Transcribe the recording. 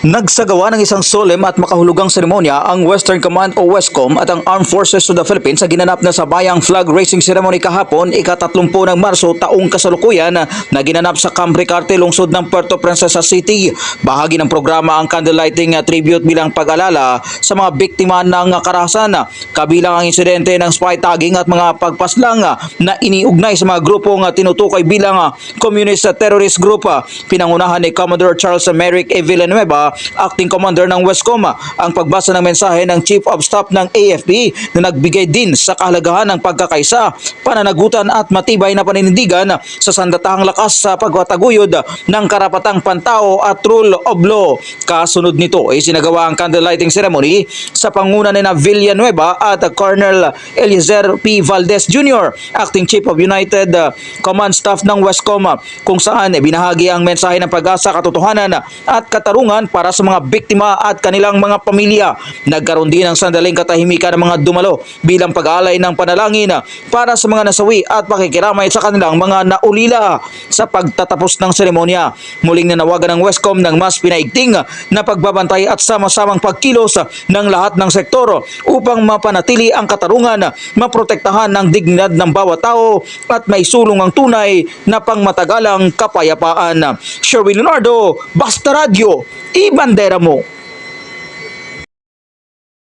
Nagsagawa ng isang solemn at makahulugang seremonya ang Western Command o WESCOM at ang Armed Forces of the Philippines sa ginanap na sabayang flag raising ceremony kahapon, ika-30 ng Marso taong kasalukuyan na ginanap sa Camp Ricarte, lungsod ng Puerto Princesa City. Bahagi ng programa ang candlelighting tribute bilang pag-alala sa mga biktima ng karahasan, kabilang ang insidente ng spy tagging at mga pagpaslang na iniugnay sa mga grupong tinutukoy bilang communist terrorist group. Pinangunahan ni Commodore Charles Merrick E. Villanueva, Acting Commander ng WESCOM, ang pagbasa ng mensahe ng Chief of Staff ng AFP na nagbigay din sa kahalagahan ng pagkakaisa, pananagutan at matibay na paninindigan sa sandatahang lakas sa pagwataguyod ng karapatang pantao at rule of law. Kasunod nito ay sinagawa ang candlelighting ceremony sa panguna ni Villanueva at Colonel Eliezer P. Valdez Jr., Acting Chief of United Command Staff ng WESCOM, kung saan binahagi ang mensahe ng pag-asa, katotohanan at katarungan para sa mga biktima at kanilang mga pamilya. Nagkaroon din ng sandaling katahimikan ng mga dumalo bilang pag-aalay ng panalangin para sa mga nasawi at pakikiramay sa kanilang mga naulila. Sa pagtatapos ng seremonya, muling nanawagan ng WESCOM ng mas pinaigting na pagbabantay at sama-samang pagkilos ng lahat ng sektor upang mapanatili ang katarungan, maprotektahan ang dignidad ng bawat tao at maisulong ang tunay na pangmatagalang kapayapaan. Sherwin Leonardo, Basta Radio, ibandera mo.